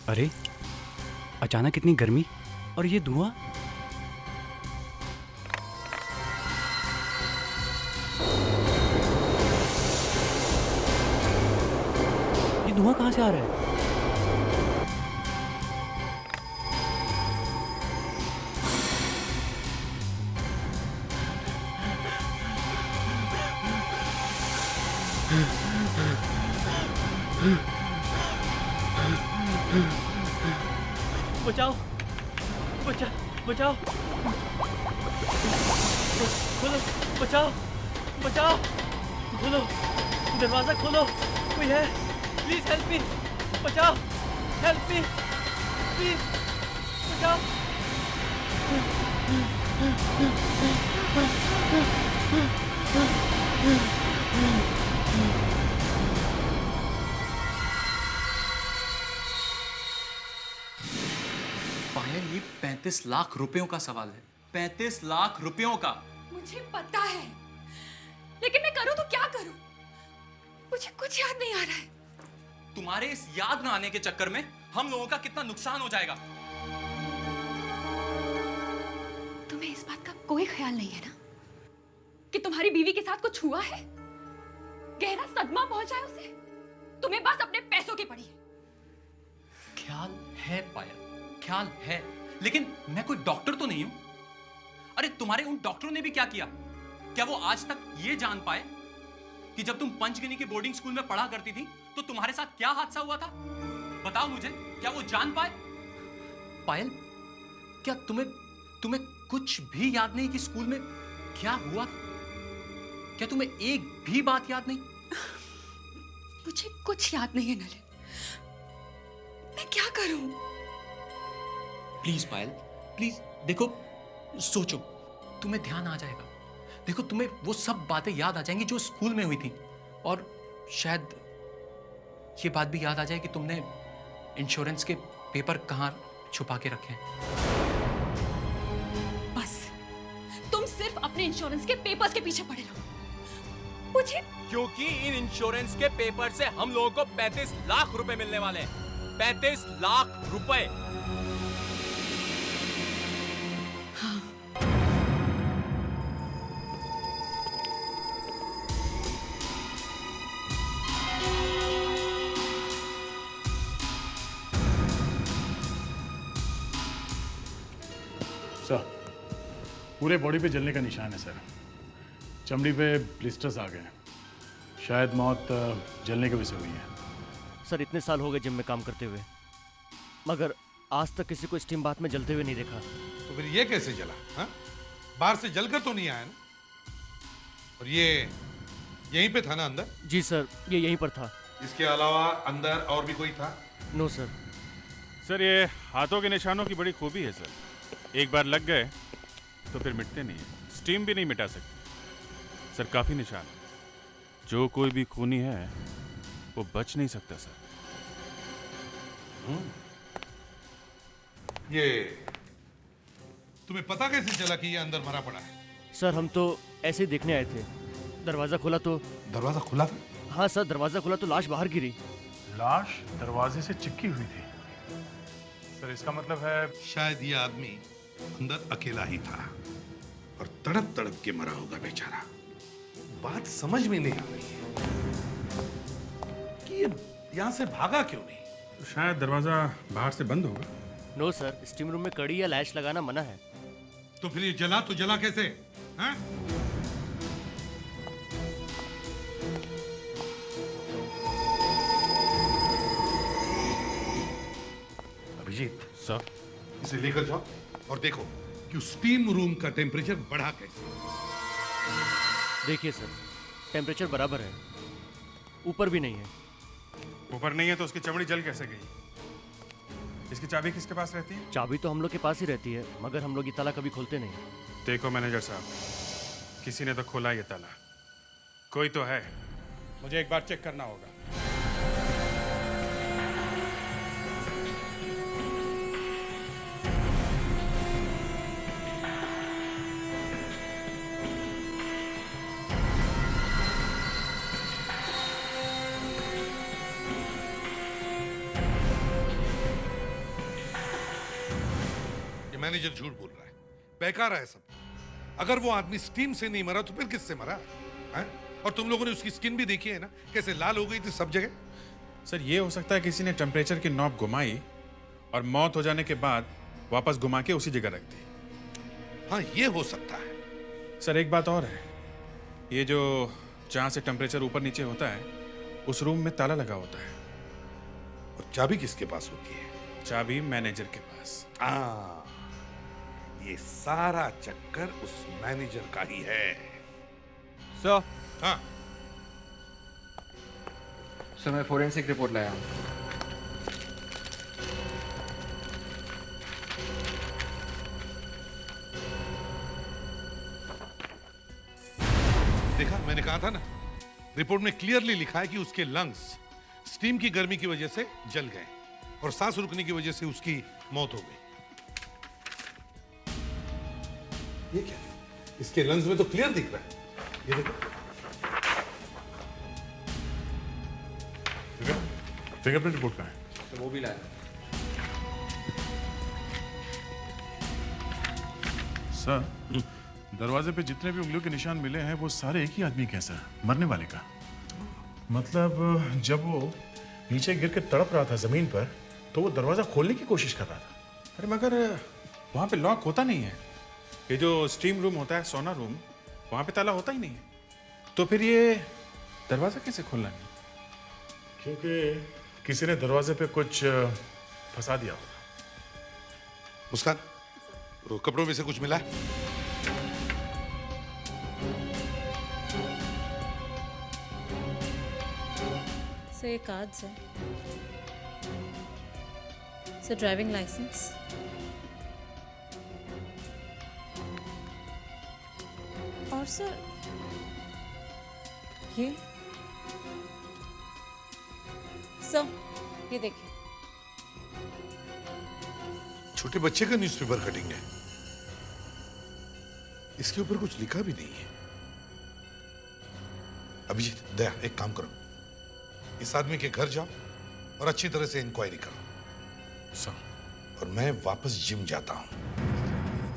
अरे अचानक इतनी गर्मी और ये धुआं। ये धुआं कहाँ से आ रहा है? बचाओ बचाओ, खोलो, बचाओ बचाओ, खोलो दरवाजा, खोलो, कोई है? प्लीज हेल्प मी, बचाओ, हेल्प मी प्लीज, बचाओ। पायल, ये 35 लाख रुपयों का सवाल है, 35 लाख रुपयों का। मुझे पता है, लेकिन मैं करूं तो क्या करूं? मुझे कुछ याद नहीं आ रहा है। तुम्हारे इस याद न आने के चक्कर में हम लोगों का कितना नुकसान हो जाएगा। तुम्हें इस बात का कोई ख्याल नहीं है ना कि तुम्हारी बीवी के साथ कुछ हुआ है? गहरा सदमा पहुंचा है उसे। तुम्हें बस अपने पैसों की पड़ी है। ख्याल है पायल, ख्याल है, लेकिन मैं कोई डॉक्टर तो नहीं हूं। अरे तुम्हारे उन डॉक्टरों ने भी क्या किया? क्या वो आज तक ये जान पाए कि जब तुम पंचगनी के बोर्डिंग स्कूल में पढ़ा करती थी तो तुम्हारे साथ क्या हादसा हुआ था? बताओ मुझे, क्या वो जान पाए? पायल, क्या तुम्हें कुछ भी याद नहीं कि स्कूल में क्या हुआ? क्या तुम्हें एक भी बात याद नहीं? मुझे कुछ याद नहीं है नलिन। मैं क्या करूं? प्लीज पायल, प्लीज देखो, सोचो, तुम्हें ध्यान आ जाएगा। देखो, तुम्हें वो सब बातें याद आ जाएंगी जो स्कूल में हुई थी, और शायद ये बात भी याद आ जाए कि तुमने इंश्योरेंस के पेपर कहां छुपा के रखे हैं। बस तुम सिर्फ अपने इंश्योरेंस के पेपर्स के पीछे पड़े रहो। मुझे क्योंकि इन इंश्योरेंस के पेपर से हम लोगों को 35 लाख रुपए मिलने वाले हैं। 35 लाख रुपए। सर, पूरे बॉडी पे जलने का निशान है सर। चमड़ी पे ब्लिस्टर्स आ गए हैं। शायद मौत जलने की वजह से हुई है। सर, इतने साल हो गए जिम में काम करते हुए, मगर आज तक किसी को स्टीम बाथ में जलते हुए नहीं देखा। तो फिर ये कैसे जला? हाँ? बाहर से जलकर तो नहीं आया ना? और ये यहीं पे था ना अंदर? जी सर, ये यहीं पर था। इसके अलावा अंदर और भी कोई था? No sir. सर, ये हाथों के निशानों की बड़ी खूबी है सर। एक बार लग गए तो फिर मिटते नहीं है। स्टीम भी नहीं मिटा सकते सर। काफी निशान, जो कोई भी खूनी है वो बच नहीं सकता सर। ये तुम्हें पता कैसे चला कि ये अंदर मरा पड़ा है? सर, हम तो ऐसे ही देखने आए थे। दरवाजा खुला तो। दरवाजा खुला था? हाँ सर, दरवाजा खुला तो लाश बाहर गिरी। लाश दरवाजे से चिपकी हुई थी। सर, इसका मतलब है शायद ये आदमी अंदर अकेला ही था और तड़प तड़प के मरा होगा बेचारा। बात समझ में नहीं आ रही है कि ये यहां से भागा क्यों नहीं? तो शायद दरवाजा बाहर से बंद होगा। नो सर, स्टीम रूम में कड़ी या लैश लगाना मना है। तो फिर ये जला तो जला कैसे? हाँ? अभिजीत सर, इसे लेकर जाओ और देखो कि स्टीम रूम का टेम्परेचर बढ़ा कैसे। देखिए सर, टेम्परेचर बराबर है, ऊपर भी नहीं है। ऊपर नहीं है तो उसकी चमड़ी जल कैसे गई? इसकी चाबी किसके पास रहती है? चाबी तो हम लोग के पास ही रहती है, मगर हम लोग ये ताला कभी खोलते नहीं। देखो मैनेजर साहब, किसी ने तो खोला ये ताला। कोई तो है, मुझे एक बार चेक करना होगा। मैनेजर झूठ बोल रहा है, बेकार है सब। अगर वो आदमी स्टीम से नहीं मरा तो फिर किससे मरा है? और तुम लोगों ने उसकी स्किन भी देखी है ना, कैसे लाल हो गई थी सब जगह। सर ये हो सकता है किसी ने टेम्परेचर की नॉब घुमाई और मौत हो जाने के बाद वापस घुमा के उसी जगह रख दी। हाँ, ये हो सकता है। सर एक बात और है, ये जो जहाँ से टेम्परेचर ऊपर नीचे होता है उस रूम में ताला लगा होता है। और चाबी किसके पास होती है? चाबी मैनेजर के पास। ये सारा चक्कर उस मैनेजर का ही है। सर, हाँ, सर मैं फोरेंसिक रिपोर्ट लाया हूँ। देखा, मैंने कहा था ना, रिपोर्ट में क्लियरली लिखा है कि उसके लंग्स स्टीम की गर्मी की वजह से जल गए और सांस रुकने की वजह से उसकी मौत हो गई। ये क्या? इसके लंग्स में तो क्लियर दिख रहा है, ये देखो। फिंगरप्रिंट रिपोर्ट कहाँ है? तो वो भी लाया। सर, दरवाजे पे जितने भी उंगलियों के निशान मिले हैं वो सारे एक ही आदमी के हैं सर, मरने वाले का। मतलब जब वो नीचे गिर के तड़प रहा था जमीन पर तो वो दरवाजा खोलने की कोशिश कर रहा था। अरे मगर वहाँ पे लॉक होता नहीं है। ये जो स्टीम रूम होता है, सोना रूम, वहाँ पे ताला होता ही नहीं है। तो फिर ये दरवाजा कैसे खोलना नहीं? क्योंकि किसी ने दरवाजे पे कुछ फंसा दिया होगा। मुस्कान, वो कपड़ों में से कुछ मिला है? सर ये कार्ड्स है, सर ड्राइविंग लाइसेंस, और सर ये सर ये देखिए। छोटे बच्चे का न्यूज़पेपर कटिंग है, इसके ऊपर कुछ लिखा भी नहीं है। अभिजीत, दया, एक काम करो, इस आदमी के घर जाओ और अच्छी तरह से इंक्वायरी करो। सर। और मैं वापस जिम जाता हूं।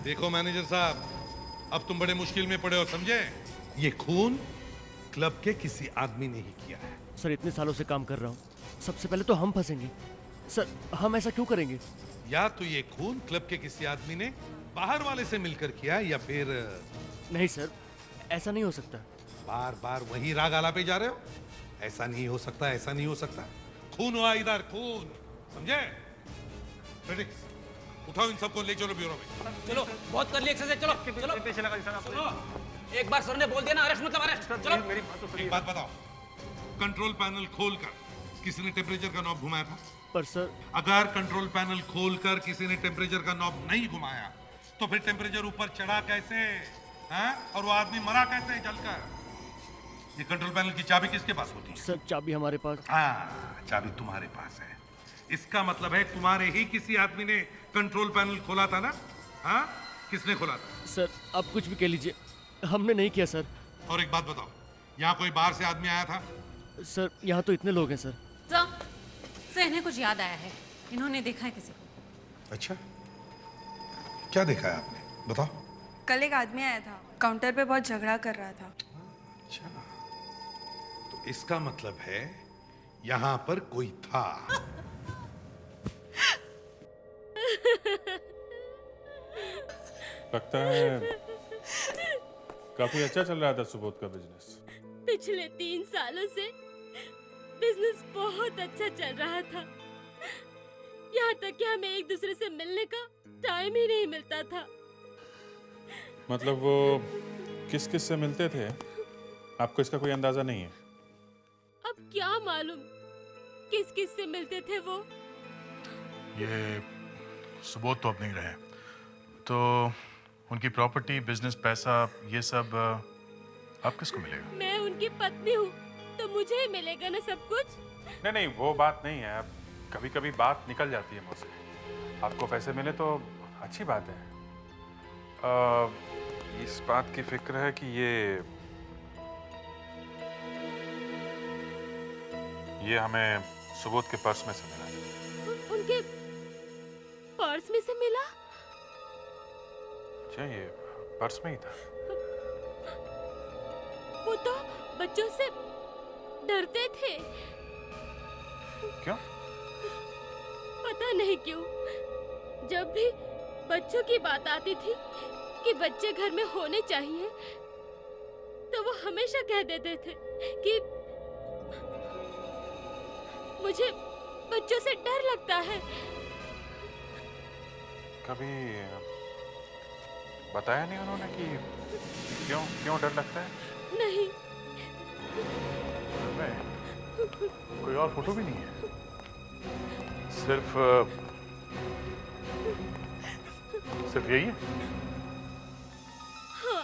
देखो मैनेजर साहब, अब तुम बड़े मुश्किल में पड़े हो, समझे? ये खून क्लब के किसी आदमी ने ही किया है। सर इतने सालों से काम कर रहा हूँ, सबसे पहले तो हम फंसेंगे। सर हम ऐसा क्यों करेंगे? या तो ये खून क्लब के किसी आदमी ने बाहर वाले से मिलकर किया, या फिर नहीं सर, ऐसा नहीं हो सकता। बार बार वही राग आलापे जा रहे हो। ऐसा नहीं हो सकता, ऐसा नहीं हो सकता। खून हुआ इधर, खून, समझे? फेडिक्स, उठाओ इन सबको, ले चलो ब्यूरो में। चलो बहुत कर ली एक्सरसाइज, चलो चलो। एक बार सर ने बोल दिया ना अरेस्ट मतलब अरेस्ट। चलो मेरी बात तो एक बात बताओ, कंट्रोल पैनल खोलकर किसी ने टेम्परेचर का नॉब घुमाया था? पर सर अगर कंट्रोल पैनल खोलकर किसी ने टेम्परेचर का नॉब नहीं घुमाया तो फिर टेम्परेचर ऊपर चढ़ा कैसे? हैं? और वो आदमी मरा कैसे जलकर? ये कंट्रोल पैनल की चाबी किसके पास होती है? सर चाबी हमारे पास। हाँ, चाबी तुम्हारे पास है। इसका मतलब है तुम्हारे ही किसी आदमी ने कंट्रोल पैनल खोला था ना? हाँ, किसने खोला था? सर आप कुछ भी कह लीजिए, हमने नहीं किया सर। और एक बात बताओ, यहाँ कोई बाहर से आदमी आया था? सर यहाँ तो इतने लोग हैं सर। सर इन्हें कुछ याद आया है, इन्होंने देखा है किसी को। अच्छा, क्या देखा है आपने? बताओ। कल एक आदमी आया था, काउंटर पे बहुत झगड़ा कर रहा था। अच्छा, तो इसका मतलब है यहाँ पर कोई था। लगता है काफी अच्छा चल रहा था सुबोध का बिजनेस। पिछले 3 सालों से बिजनेस बहुत अच्छा चल रहा था, यहाँ तक कि हमें एक दूसरे से मिलने का टाइम ही नहीं मिलता था। मतलब वो किस किस से मिलते थे, आपको इसका कोई अंदाजा नहीं है? अब क्या मालूम किस किस से मिलते थे वो। ये सुबोध तो अब नहीं रहे, तो उनकी प्रॉपर्टी, बिजनेस, पैसा, ये सब अब किसको मिलेगा? मैं उनकी पत्नी हूँ तो मुझे ही मिलेगा ना सब कुछ। नहीं नहीं, वो बात नहीं है। अब कभी कभी बात निकल जाती है मुझसे। आपको पैसे मिले तो अच्छी बात है। इस बात की फिक्र है कि ये हमें सुबोध के पर्स में से मिला। उनके पर्स में से मिला? अच्छा, ये पर्स में ही था? वो तो बच्चों से डरते थे। क्यों? पता नहीं क्यों। जब भी बच्चों की बात आती थी कि बच्चे घर में होने चाहिए, तो वो हमेशा कह देते थे कि मुझे बच्चों से डर लगता है। कभी बताया नहीं उन्होंने कि क्यों क्यों डर लगता है? नहीं। कोई और फोटो भी नहीं है? सिर्फ यही है? हाँ,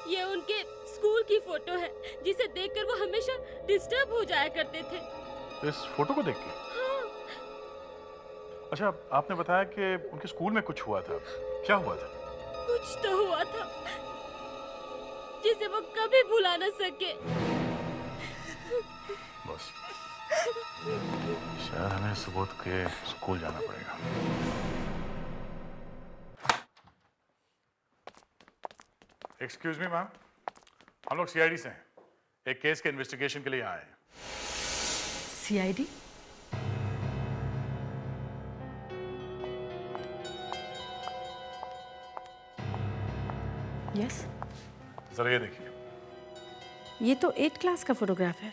ये उनके स्कूल की फोटो है, जिसे देखकर वो हमेशा डिस्टर्ब हो जाया करते थे। इस फोटो को देख के? हाँ। अच्छा, आपने बताया कि उनके स्कूल में कुछ हुआ था। क्या हुआ था? कुछ तो हुआ था जिसे वो कभी भुला न सके। बस शायद हमें सुबोध के स्कूल जाना पड़ेगा। एक्सक्यूज मी मैम, हम लोग सीआईडी से हैं। एक केस के इन्वेस्टिगेशन के लिए आए हैं। सीआईडी? यस। जरा ये देखिए। ये तो 8th क्लास का फोटोग्राफ है।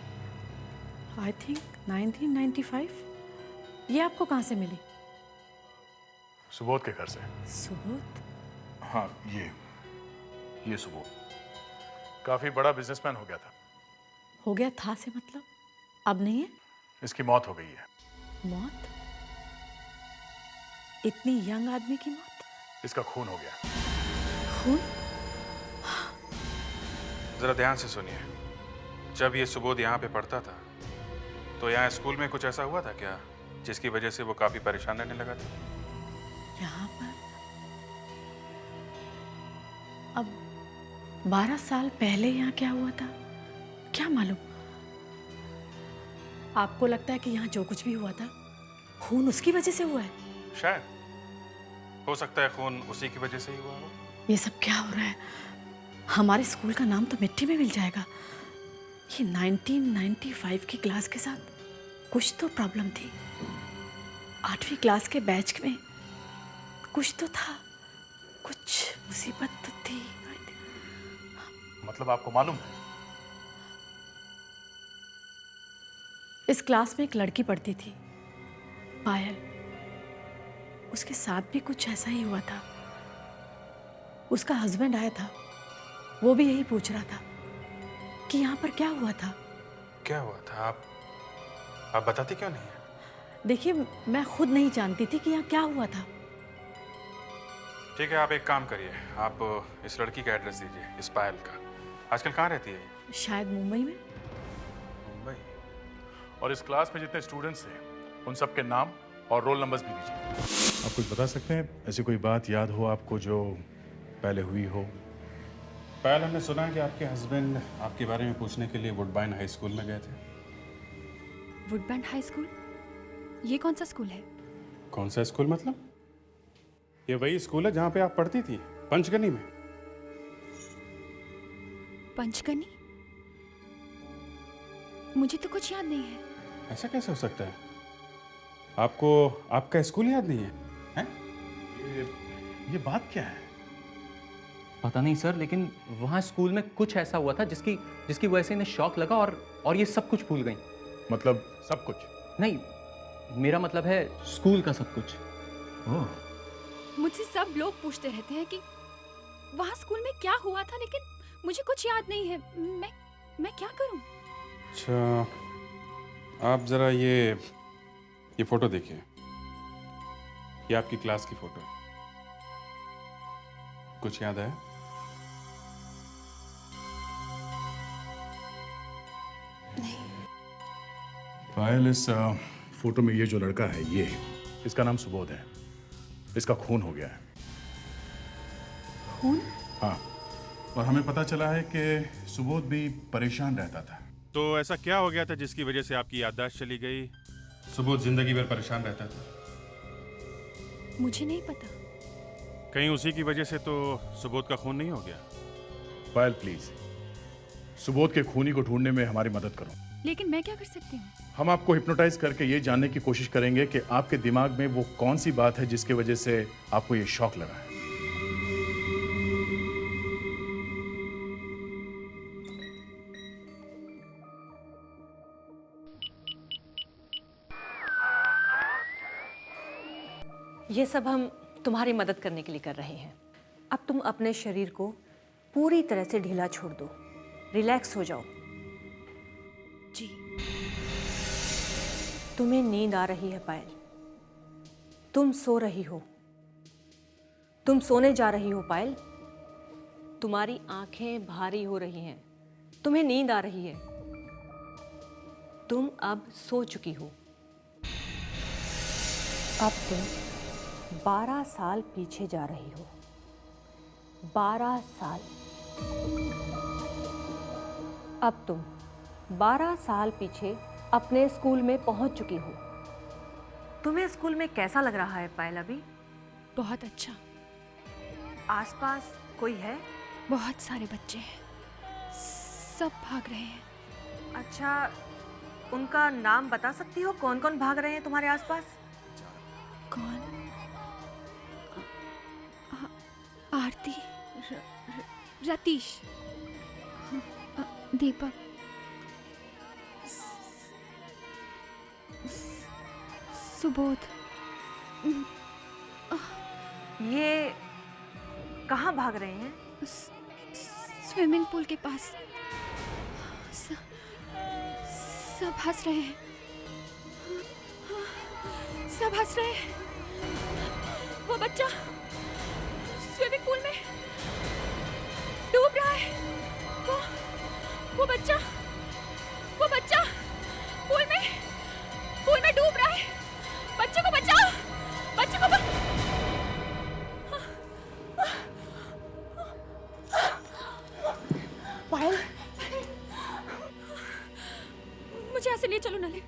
I think 1995। ये आपको कहाँ से मिली? सुबोध के घर से। सुबोध? हाँ, ये सुबोध काफी बड़ा बिजनेसमैन हो गया था। हो गया था से मतलब अब नहीं है? इसकी मौत हो गई है। मौत? इतनी यंग आदमी की मौत? इसका खून हो गया। खून? जरा ध्यान से सुनिए। जब ये सुबोध यहाँ पे पढ़ता था, तो यहाँ स्कूल में कुछ ऐसा हुआ था क्या जिसकी वजह से वो काफी परेशान रहने लगा था? यहाँ पर अब 12 साल पहले यहाँ क्या हुआ था क्या मालूम। आपको लगता है कि यहाँ जो कुछ भी हुआ था खून उसकी वजह से हुआ है? शायद हो सकता है खून उसी की वजह से ही हुआ हो। ये सब क्या हो रहा है? हमारे स्कूल का नाम तो मिट्टी में मिल जाएगा। ये 1995 की क्लास के साथ कुछ तो प्रॉब्लम थी। 8वीं क्लास के बैच में कुछ तो था, कुछ मुसीबत तो थी। मतलब आपको मालूम है? इस क्लास में एक लड़की पढ़ती थी, पायल। उसके साथ भी कुछ ऐसा ही हुआ था। उसका हस्बैंड आया था, वो भी यही पूछ रहा था कि यहाँ पर क्या हुआ था। क्या हुआ था? आप बताती क्यों नहीं? देखिए, मैं खुद नहीं जानती थी कि यहाँ क्या हुआ था। ठीक है, आप एक काम करिए, आप इस लड़की का एड्रेस दीजिए, इस पायल का। आजकल कहाँ रहती है? शायद मुंबई में। मुंबई? और इस क्लास में जितने स्टूडेंट्स थे उन सब के नाम और रोल नंबर्स भी दीजिए। आप कुछ बता सकते हैं, ऐसी कोई बात याद हो आपको जो पहले हुई हो? पायल, हमने सुना है कि आपके हस्बैंड आपके बारे में पूछने के लिए वुडबाइन हाई स्कूल में गए थे। वुडबाइन हाई स्कूल? ये कौन सा स्कूल है? कौन सा स्कूल मतलब? ये वही स्कूल है जहाँ पे आप पढ़ती थी, पंचगनी में। पंचगनी? मुझे तो कुछ याद नहीं है। ऐसा कैसे हो सकता है? आपको आपका स्कूल याद नहीं है? हैं? ये बात क्या है? पता नहीं सर, लेकिन वहाँ स्कूल में कुछ ऐसा हुआ था जिसकी वजह से इन्हें शॉक लगा और ये सब कुछ भूल गई। मतलब सब कुछ? नहीं, मेरा मतलब है स्कूल का सब कुछ। मुझसे सब लोग पूछते रहते हैं कि वहाँ स्कूल में क्या हुआ था, लेकिन मुझे कुछ याद नहीं है। मैं क्या करूं? अच्छा, आप जरा ये फोटो देखिए। ये आपकी क्लास की फोटो है। कुछ याद है? पायल, इस फोटो में ये जो लड़का है, ये इसका नाम सुबोध है। इसका खून हो गया है। खून? हाँ, और हमें पता चला है कि सुबोध भी परेशान रहता था। तो ऐसा क्या हो गया था जिसकी वजह से आपकी याददाश्त चली गई? सुबोध जिंदगी भर परेशान रहता था। मुझे नहीं पता। कहीं उसी की वजह से तो सुबोध का खून नहीं हो गया? पायल प्लीज, सुबोध के खूनी को ढूंढने में हमारी मदद करो। लेकिन मैं क्या कर सकती हूँ? हम आपको हिप्नोटाइज करके ये जानने की कोशिश करेंगे कि आपके दिमाग में वो कौन सी बात है जिसकी वजह से आपको ये शौक लगा है। ये सब हम तुम्हारी मदद करने के लिए कर रहे हैं। अब तुम अपने शरीर को पूरी तरह से ढीला छोड़ दो, रिलैक्स हो जाओ। जी। तुम्हें नींद आ रही है पायल, तुम सो रही हो, तुम सोने जा रही हो पायल। तुम्हारी आंखें भारी हो रही हैं, तुम्हें नींद आ रही है, तुम अब सो चुकी हो। अब तुम 12 साल पीछे जा रही हो, 12 साल। अब तुम 12 साल पीछे अपने स्कूल में पहुंच चुकी हो। तुम्हें स्कूल में कैसा लग रहा है पायल अभी? बहुत अच्छा। आसपास कोई है? बहुत सारे बच्चे हैं, सब भाग रहे हैं। अच्छा, उनका नाम बता सकती हो? कौन कौन भाग रहे हैं तुम्हारे आसपास? कौन? आरती, रतीश, दीपक, सुबोध। ये कहाँ भाग रहे हैं? स्विमिंग पूल के पास। सब हंस रहे हैं, सब हंस रहे हैं। वो बच्चा स्विमिंग पूल में डूब रहा है। वो बच्चा पूल में डूब रहा है। बच्चे को बचाओ, बच्चे को पायल, मुझे यहाँ से ले चलो नलिन।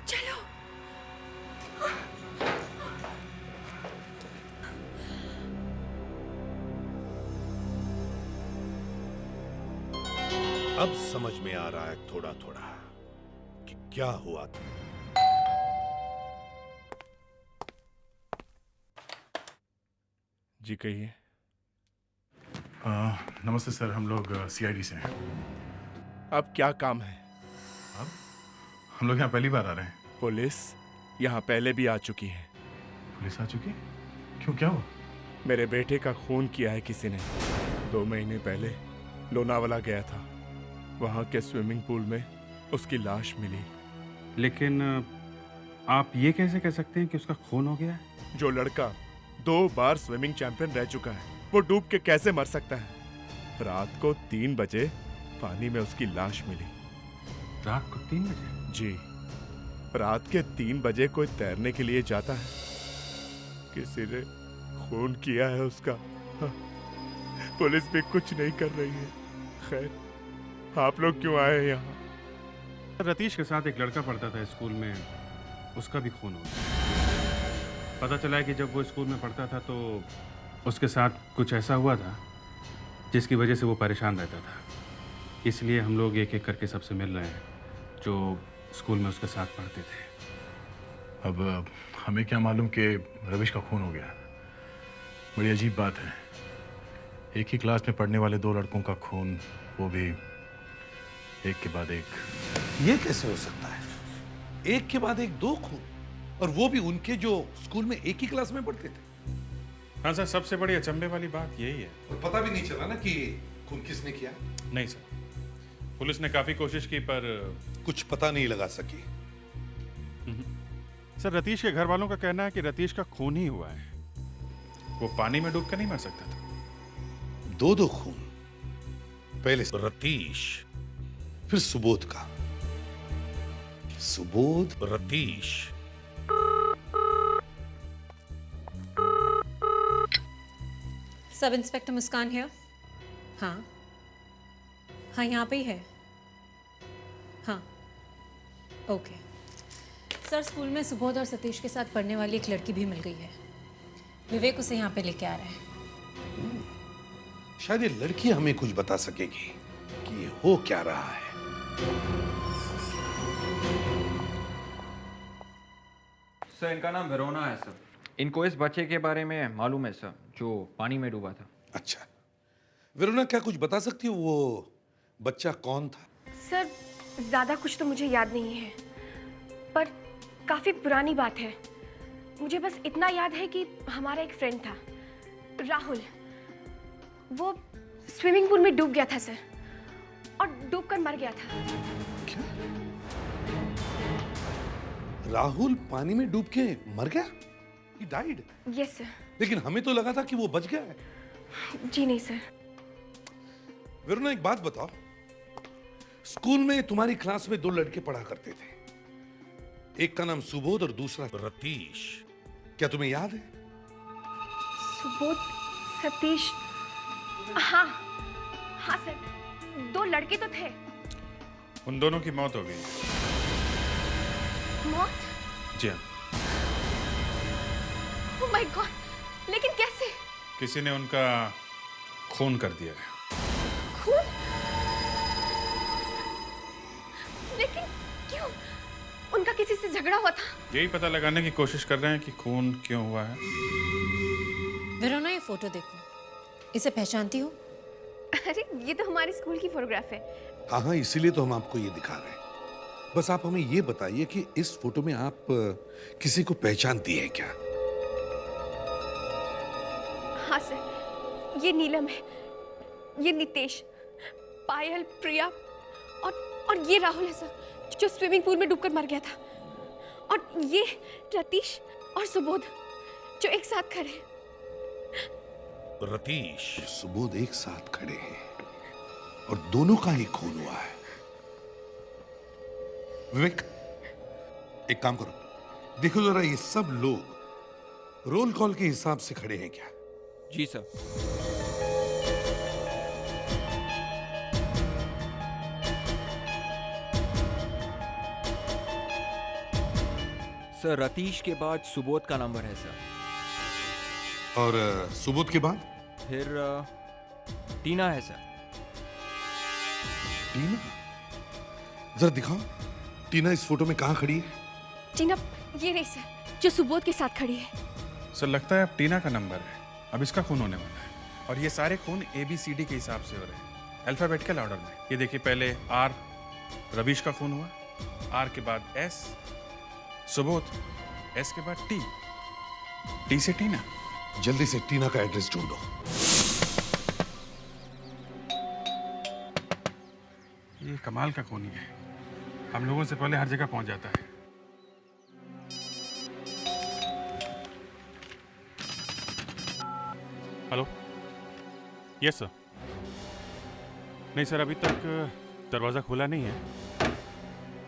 चलो। अब समझ में आ रहा है थोड़ा थोड़ा कि क्या हुआ था। जी कहिए। नमस्ते सर, हम लोग सीआईडी से हैं। अब क्या काम है? अब हम लोग यहाँ पहली बार आ रहे हैं। पुलिस यहाँ पहले भी आ चुकी है। पुलिस आ चुकी? क्यों, क्या हुआ? मेरे बेटे का खून किया है किसी ने। 2 महीने पहले लोनावाला गया था, वहाँ के स्विमिंग पूल में उसकी लाश मिली। लेकिन आप ये कैसे कह सकते हैं कि उसका खून हो गया है? जो लड़का 2 बार स्विमिंग चैंपियन रह चुका है, वो डूब के कैसे मर सकता है? रात को 3 बजे पानी में उसकी लाश मिली। रात को 3 बजे? जी, रात के 3 बजे कोई तैरने के लिए जाता है? किसी ने खून किया है उसका। पुलिस भी कुछ नहीं कर रही है। खैर, आप लोग क्यों आए यहाँ? रतीश के साथ एक लड़का पढ़ता था स्कूल में, उसका भी खून हो गया। पता चला है कि जब वो स्कूल में पढ़ता था तो उसके साथ कुछ ऐसा हुआ था जिसकी वजह से वो परेशान रहता था। इसलिए हम लोग एक एक करके सबसे मिल रहे हैं जो स्कूल में उसके साथ पढ़ते थे। अब हमें क्या मालूम कि रविश का खून हो गया। बड़ी अजीब बात है, एक ही क्लास में पढ़ने वाले 2 लड़कों का खून, वो भी एक के बाद एक। ये कैसे हो सकता है? एक के बाद एक 2 खून, और वो भी उनके जो स्कूल में एक ही क्लास में पढ़ते थे। हाँ सर, सबसे बड़ी अचंभे वाली बात यही है। और पता भी नहीं चला ना कि खून किसने किया? नहीं सर, पुलिस ने काफी कोशिश की पर कुछ पता नहीं लगा सकी। सर, रतीश के घर वालों का कहना है कि रतीश का खून ही हुआ है। वो पानी में डूब कर नहीं मर सकता था। 2 खून, पहले रतीश, फिर सुबोध का। सुबोध, रतीश। सब इंस्पेक्टर मुस्कान है? हाँ हाँ, यहाँ पे ही है। हाँ, ओके। सर, स्कूल में सुबोध और सतीश के साथ पढ़ने वाली एक लड़की भी मिल गई है। विवेक उसे यहाँ पे लेके आ रहा है। शायद ये लड़की हमें कुछ बता सकेगी कि ये हो क्या रहा है। सर, इनका नाम वेरोना है सर। इनको इस बच्चे के बारे में मालूम है सर, जो पानी में डूबा था। अच्छा, वेरोना क्या कुछ बता सकती हो वो बच्चा कौन था? सर, ज्यादा कुछ तो मुझे याद नहीं है, पर काफी पुरानी बात है। मुझे बस इतना याद है कि हमारा एक फ्रेंड था, राहुल। वो स्विमिंग पूल में डूब गया था सर, और डूबकर मर गया था। क्या? राहुल पानी में डूब के मर गया? He died? Yes sir. लेकिन हमें तो लगा था कि वो बच गया है। जी नहीं सर। वेरोना, एक बात बताओ, स्कूल में तुम्हारी क्लास में 2 लड़के पढ़ा करते थे। एक का नाम सुबोध और दूसरा रतीश। क्या तुम्हें याद है? सुबोध, सतीश, हाँ हाँ सर, 2 लड़के तो थे। उन दोनों की मौत हो गई। मौत? जी हाँ। ओह माय गॉड, लेकिन कैसे? किसी ने उनका खून कर दिया है। खून? लेकिन क्यों? उनका किसी से झगड़ा हुआ था? यही पता लगाने की कोशिश कर रहे हैं कि खून क्यों हुआ है। वेरोना, ये फोटो देखो, इसे पहचानती हो? अरे ये तो हमारे स्कूल की फोटोग्राफ है। हाँ हाँ, इसीलिए तो हम आपको ये दिखा रहे हैं। बस आप हमें ये बताइए कि इस फोटो में आप किसी को पहचानती हैं क्या? हाँ सर, ये नीलम है, ये नितेश, पायल, प्रिया और ये राहुल है सर, जो स्विमिंग पूल में डूबकर मर गया था। और ये रतीश और सुबोध, जो एक साथ खड़े हैं। रतीश, सुबोध एक साथ खड़े हैं और दोनों का ही खून हुआ है। विवेक, एक काम करो, देखो जरा ये सब लोग रोल कॉल के हिसाब से खड़े हैं क्या? जी सर। सर, रतीश के बाद सुबोध का नंबर है सर। और सुबोध के बाद? फिर टीना है सर। टीना? जरा दिखाओ, टीना इस फोटो में कहां खड़ी है? टीना ये रही सर, जो सुबोध के साथ खड़ी है। सर, लगता है अब टीना का नंबर है। अब इसका खून होने वाला है। और ये सारे खून ABCD के हिसाब से हो रहे हैं, अल्फाबेटिकल ऑर्डर में। ये देखिए, पहले R, रवीश का खून हुआ, R के बाद S, सुबोध, S के बाद T, T से टीना। जल्दी से टीना का एड्रेस ढूंढो। ये कमाल का खूनी है, हम लोगों से पहले हर जगह पहुंच जाता है। Hello, yes sir. नहीं सर, अभी तक दरवाज़ा खुला नहीं है।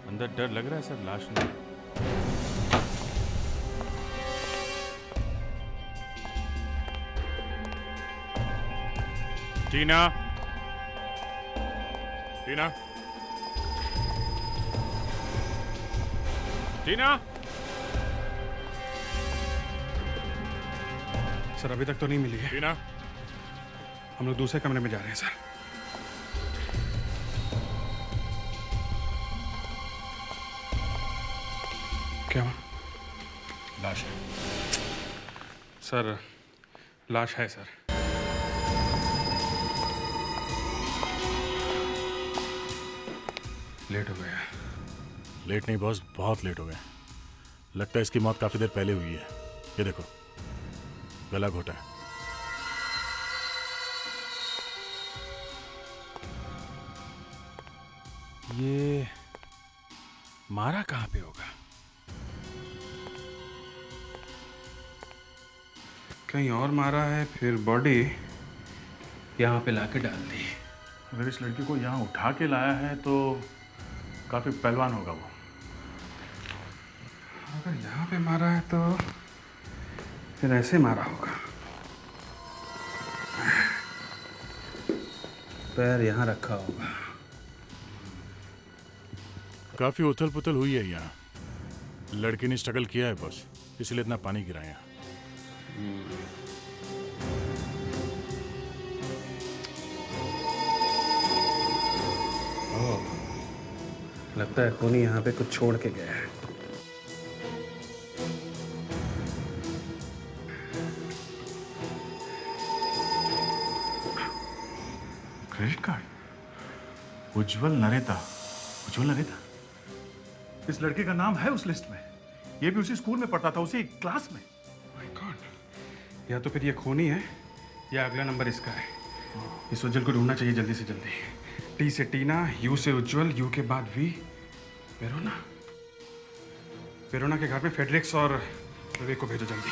अंदर डर लग रहा है सर, लाश नहीं। टीना, टीना, टीना। सर, अभी तक तो नहीं मिली है। टीना, हम लोग दूसरे कमरे में जा रहे हैं सर। क्या? लाश है सर, लाश है सर। लेट हो गया। लेट नहीं बॉस, बहुत लेट हो गए। लगता है इसकी मौत काफी देर पहले हुई है। ये देखो, गला घोटा है। ये मारा कहाँ पे होगा? कहीं और मारा है, फिर बॉडी यहाँ पे लाके डाल दी। अगर इस लड़की को यहाँ उठा के लाया है तो काफी पहलवान होगा वो। अगर यहाँ पे मारा है तो फिर ऐसे मारा होगा। पैर यहाँ रखा होगा। काफी उथल पुथल हुई है यहाँ। लड़की ने स्ट्रगल किया है बॉस, इसलिए इतना पानी गिराया। लगता है खूनी यहाँ पे कुछ छोड़ के गया है। क्रेडिट कार्ड, उज्जवल नरेता। उज्जवल नरेता, इस लड़के का नाम है उस लिस्ट में। ये भी उसी स्कूल में पढ़ता था, उसी क्लास में। माय गॉड, या तो फिर ये खूनी है या अगला नंबर इसका है। इस उज्जवल को ढूंढना चाहिए जल्दी से जल्दी। टी से टीना, यू से उज्जवल, यू के बाद वी। वेरोना, वेरोना के घर में फेडरिक्स और विवेक को भेजो जल्दी।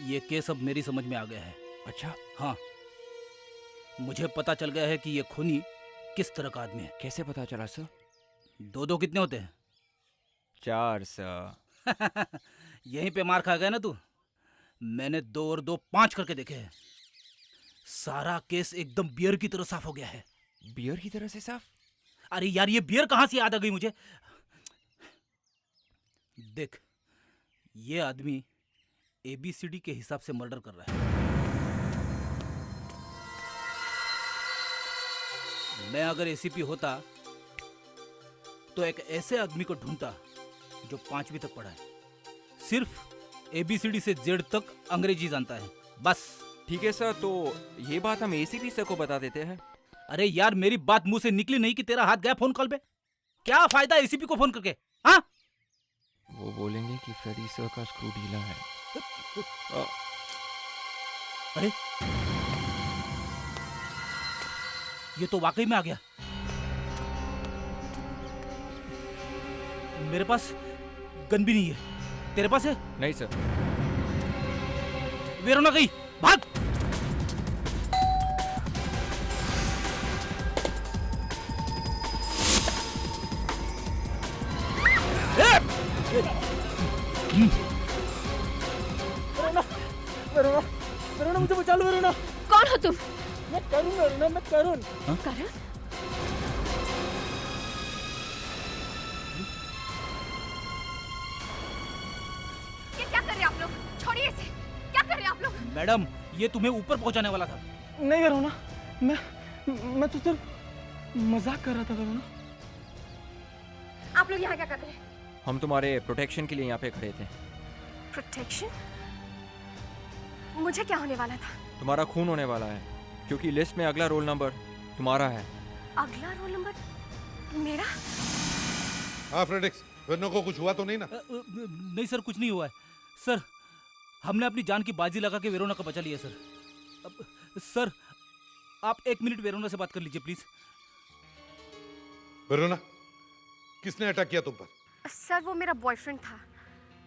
ये केस अब मेरी समझ में आ गया है। अच्छा? हाँ, मुझे पता चल गया है कि ये खूनी किस तरह का आदमी है। कैसे पता चला सर? 2-2 कितने होते हैं? 4 सर। यहीं पे मार खा गया ना तू। मैंने 2 और 2 5 करके देखे हैं। सारा केस एकदम बियर की तरह साफ हो गया है। बियर की तरह से साफ? अरे यार, ये बियर कहां से याद आ गई मुझे। देख, ये आदमी ABCD के हिसाब से मर्डर कर रहा है। मैं अगर ACP होता तो एक ऐसे आदमी को ढूंढता जो 5वीं तक पढ़ा है, सिर्फ ABCD से Z तक अंग्रेजी जानता है, बस। ठीक है सर, तो ये बात हम ACP सर को बता देते हैं। अरे यार, मेरी बात मुंह से निकली नहीं कि तेरा हाथ गया फोन कॉल पे। क्या फायदा ACP को फोन करके? हाँ, वो बोलेंगे कि फ्रेडी सर का स्क्रू ढीला है। अरे, ये तो वाकई में आ गया। मेरे पास गन भी नहीं है, तेरे पास है? नहीं सर। वेरोना गई, भाग! वेरोना, वेरोना मुझे बचा लो वेरोना। कौन हो तुम? मैं करुण वेरोना, मैं करुण। करुण? ये क्या कर रहे हैं आप लोग? छोड़िए इसे। क्या कर रहे हैं आप लोग? मैडम, ये तुम्हें ऊपर पहुंचाने वाला था। नहीं वेरोना, मैं तो सिर्फ मजाक कर रहा था वेरोना। आप लोग यहाँ क्या कर रहे हैं? हम तुम्हारे प्रोटेक्शन के लिए यहाँ पे खड़े थे। प्रोटेक्शन? मुझे क्या होने वाला था? तुम्हारा खून होने वाला है, क्योंकि लिस्ट में अगला रोल नंबर तुम्हारा है। अगला रोल नंबर मेरा? हाँ फ्रेडिक्स, वेरोना को कुछ हुआ तो नहीं ना? नहीं सर, कुछ नहीं हुआ है सर। हमने अपनी जान की बाजी लगा के वेरोना को बचा लिया सर। सर, आप 1 मिनट वेरोना से बात कर लीजिए प्लीज। वेरोना, किसने अटैक किया तुम पर? सर, वो मेरा बॉयफ्रेंड था।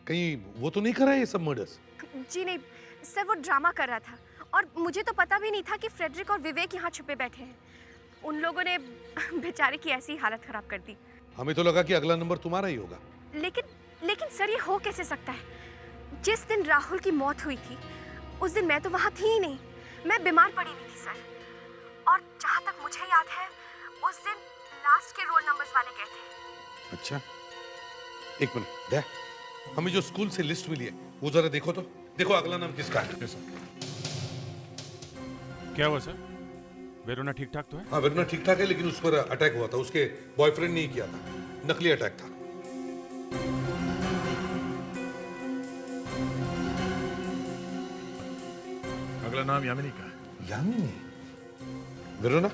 कहीं वो तो नहीं करा ये सब मर्डर्स? जी नहीं सर, वो ड्रामा कर रहा था और मुझे तो पता भी नहीं था कि फ्रेडरिक और विवेक यहाँ छुपे बैठे हैं। उन लोगों ने बेचारे की ऐसी हालत खराब कर दी। हमें तो लगा कि अगला नंबर तुम्हारा ही होगा। लेकिन सर, ये हो कैसे सकता है? जिस दिन राहुल की मौत हुई थी उस दिन मैं तो वहाँ थी ही नहीं। मैं बीमार पड़ी हुई थी सर। और जहाँ तक मुझे याद है उस दिन लास्ट के रोल नंबर्स वाले गए थे। अच्छा, 1 मिनट दे। हमें जो स्कूल से लिस्ट मिली है वो जरा देखो तो। देखो अगला नाम किसका है। क्या हुआ सर? वेरोना ठीक ठाक तो है? हाँ, वेरोना ठीक ठाक है, लेकिन उस पर अटैक हुआ था। उसके बॉयफ्रेंड ने ही किया था। नकली अटैक था। अगला नाम यामिनी का है। यामिनी? वेरोना,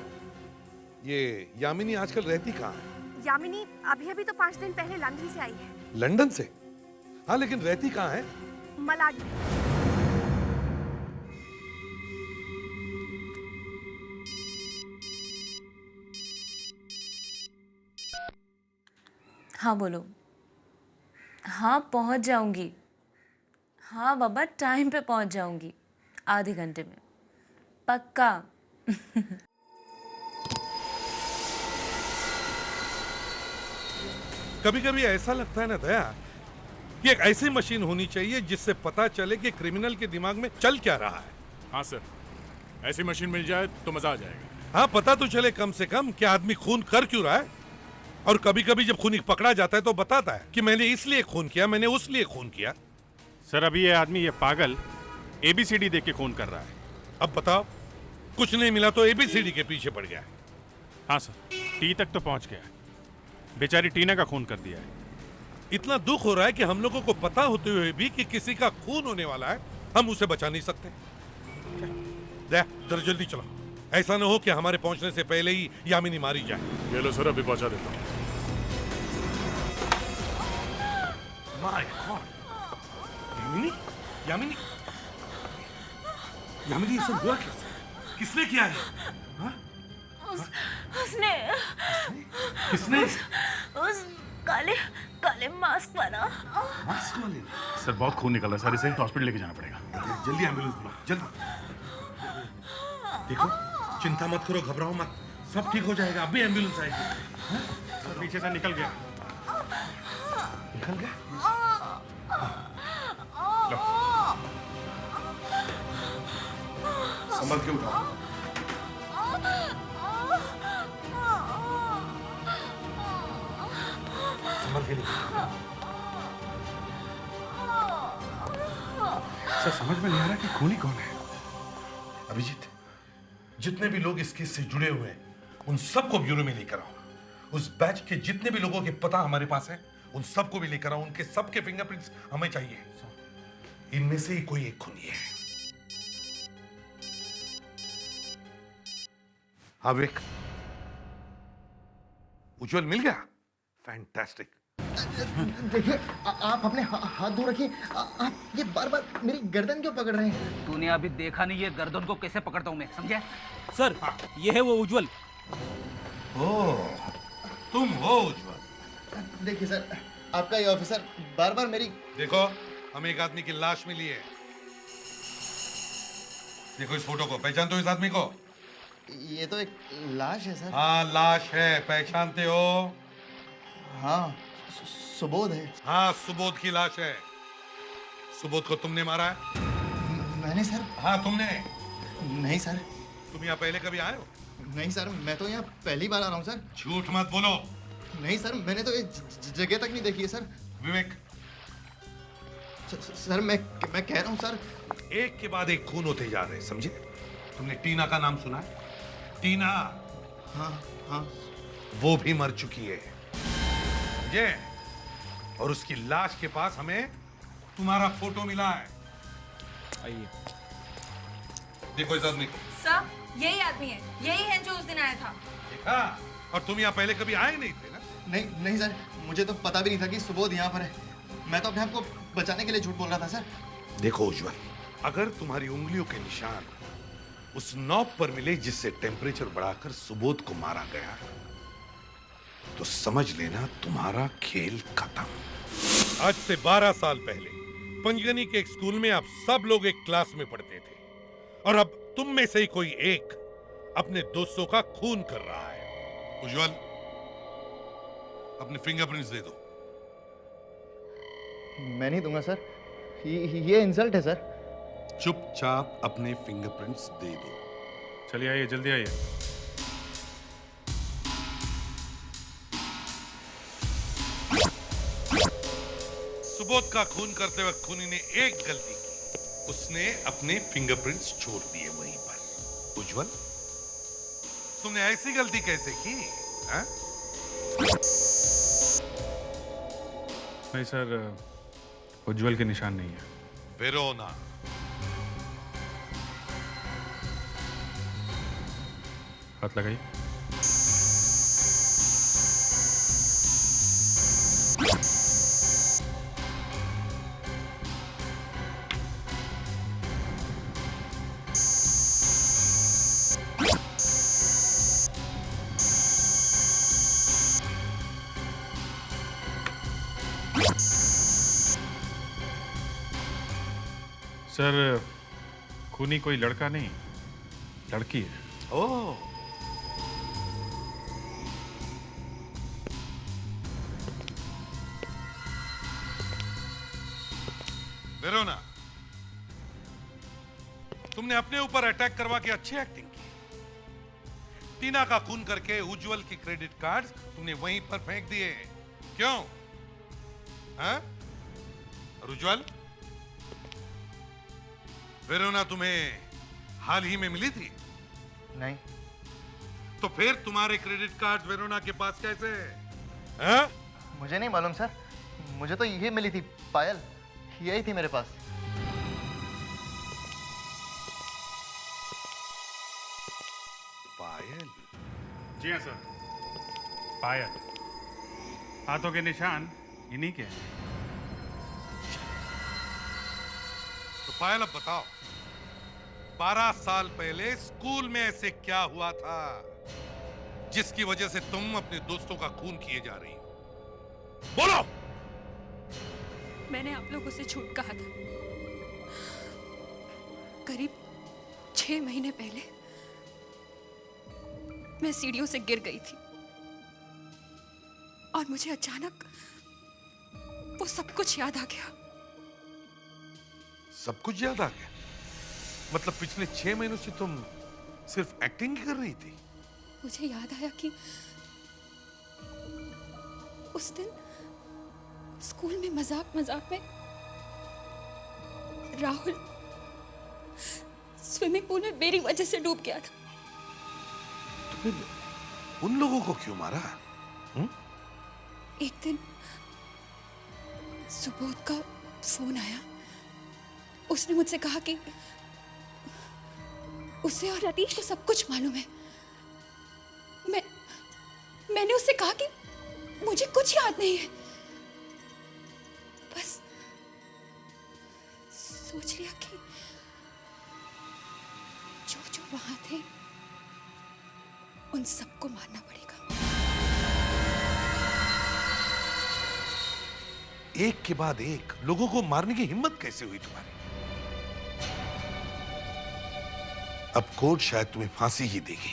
ये यामिनी आजकल रहती कहाँ है? यामिनी अभी तो 5 दिन पहले लंदन से आई है। लंदन से? हाँ, लेकिन रहती कहाँ है? मलाड। हाँ बोलो। हाँ पहुंच जाऊंगी। हाँ बाबा, टाइम पे पहुंच जाऊंगी, आधे घंटे में पक्का। कभी कभी ऐसा लगता है ना दया कि एक ऐसी मशीन होनी चाहिए जिससे पता चले कि क्रिमिनल के दिमाग में चल क्या रहा है। हाँ सर, ऐसी मशीन मिल जाए तो मजा आ जाएगा। हाँ, पता तो चले कम से कम कि आदमी खून कर क्यों रहा है। और कभी कभी जब खूनी पकड़ा जाता है तो बताता है कि मैंने इसलिए खून किया, मैंने उस लिए खून किया। सर अभी ये आदमी, ये पागल ABCD देख के खून कर रहा है। अब बताओ, कुछ नहीं मिला तो ABCD के पीछे पड़ गया। हाँ सर, टी तक तो पहुंच गया। बेचारी टीना का खून कर दिया है। इतना दुख हो रहा है कि हम लोगों को पता होते हुए भी कि किसी का खून होने वाला है, हम उसे बचा नहीं सकते। जरा जल्दी चलो, ऐसा ना हो कि हमारे पहुंचने से पहले ही यामिनी मारी जाए। ये लो सर, अभी पहुंचा देता हूँ। माय गॉड, यामिनी, यामिनी, यामिनी, ये सब हुआ कैसे? किसने किया है? हाँ? उसने किसने? उस काले मास्क वाला। मास्क वाले? सर बहुत खून निकल रहा है सर, इसे हॉस्पिटल लेके जाना पड़ेगा। जल्दी एम्बुलेंस बुलाओ, जल्दी। देखो, चिंता मत करो, घबराओ मत, सब ठीक हो जाएगा। अभी एम्बुलेंस आएगी। सर पीछे से निकल गया। निकल गया? लो, संभल के उठाओ। संभल के निकलो। सर समझ में नहीं आ रहा कि खूनी कौन है। अभिजीत, जितने भी लोग इस केस से जुड़े हुए हैं, उन सबको ब्यूरो में लेकर आओ। उस बैच के जितने भी लोगों के पता हमारे पास है, उन सबको भी लेकर आओ। उनके सबके फिंगरप्रिंट्स हमें चाहिए। इनमें से ही कोई एक खूनी है। हाँ विक, उज्जवल मिल गया? फैंटास्टिक। देखिए, आप अपने हाथ धो रखिए। आप ये बार बार मेरी गर्दन क्यों पकड़ रहे हैं? तूने अभी देखा नहीं ये गर्दन को कैसे पकड़ता हूँ मैं, समझे? सर, ये है वो उज्जवल। ओह, तुम हो उज्जवल। देखिए सर, आपका ये ऑफिसर बार बार मेरी... देखो, हमें एक आदमी की लाश मिली है। देखो इस फोटो को, पहचानते हो इस आदमी को? ये तो एक लाश है सर। हाँ लाश है, पहचानते हो? हाँ, सुबोध है। हाँ, सुबोध की लाश है। सुबोध को तुमने मारा है? मैंने सर? हाँ तुमने। नहीं सर। तुम यहाँ पहले कभी आए हो? नहीं सर, मैं तो यहाँ पहली बार आ रहा हूँ सर। झूठ मत बोलो। नहीं सर, मैंने तो ये जगह तक नहीं देखी है सर। विवेक। सर मैं कह रहा हूँ सर, एक के बाद एक खून होते जा रहे हैं, समझे? तुमने टीना का नाम सुना है? टीना। हाँ हाँ। वो भी मर चुकी है, समझे? और उसकी लाश के पास हमें तुम्हारा फोटो मिला है। आइए, देखो इस आदमी को। सर, यही आदमी है, यही है जो उस दिन आया था। देखा? और तुम यहाँ पहले कभी आए नहीं थे ना? नहीं सर, मुझे तो पता भी नहीं था कि सुबोध यहाँ पर है। मैं तो अपने आप को बचाने के लिए झूठ बोल रहा था सर। देखो उज्जवल, अगर तुम्हारी उंगलियों के निशान उस नॉब पर मिले जिससे टेम्परेचर बढ़ाकर सुबोध को मारा गया, तो समझ लेना तुम्हारा खेल खत्म। आज से 12 साल पहले पंजगनी के एक स्कूल में आप सब लोग एक क्लास में पढ़ते थे, और अब तुम में से ही कोई एक अपने दोस्तों का खून कर रहा है। उज्जवल, अपने फिंगरप्रिंट्स दे दो। मैं नहीं दूंगा सर, ये इंसल्ट है सर। चुपचाप अपने फिंगरप्रिंट्स दे दो। चलिए आइए, जल्दी आइए। सुबोध का खून करते वक्त खूनी ने एक गलती की, उसने अपने फिंगरप्रिंट्स छोड़ दिए वहीं पर। उज्जवल, तुमने ऐसी गलती कैसे की? हाँ? नहीं सर, उज्जवल के निशान नहीं है। वेरोना। हाथ लगाइए। सर, खूनी कोई लड़का नहीं, लड़की है। ओह, वेरोना, तुमने अपने ऊपर अटैक करवा के अच्छी एक्टिंग की। टीना का खून करके उज्जवल के क्रेडिट कार्ड तुमने वहीं पर फेंक दिए, क्यों? हाँ? और उज्जवल, वेरोना तुम्हें हाल ही में मिली थी? नहीं। तो फिर तुम्हारे क्रेडिट कार्ड वेरोना के पास कैसे? हाँ? मुझे नहीं मालूम सर, मुझे तो ये मिली थी पायल, यही थी मेरे पास। पायल? जी हाँ सर, पायल। हाथों के निशान इन्हीं के हैं। तो पायल अब बताओ, 12 साल पहले स्कूल में ऐसे क्या हुआ था जिसकी वजह से तुम अपने दोस्तों का खून किए जा रही हो? बोलो। मैंने आप लोगों से झूठ कहा था। करीब 6 महीने पहले मैं सीढ़ियों से गिर गई थी और मुझे अचानक वो सब कुछ याद आ गया। सब कुछ याद आ गया? मतलब पिछले 6 महीनों से तुम सिर्फ एक्टिंग ही कर रही थी? मुझे याद आया कि उस दिन स्कूल में मजाक में राहुल स्विमिंग पूल में मेरी वजह से डूब गया था। तुमने उन लोगों को क्यों मारा? एक दिन सुबोध का फोन आया। उसने मुझसे कहा कि उसे और रतीश को सब कुछ मालूम है। मैंने उससे कहा कि मुझे कुछ याद नहीं है, बस सोच लिया कि जो वहां थे उन सबको मारना पड़ेगा। एक के बाद एक लोगों को मारने की हिम्मत कैसे हुई तुम्हारी? अब कोर्ट शायद तुम्हें फांसी ही देगी।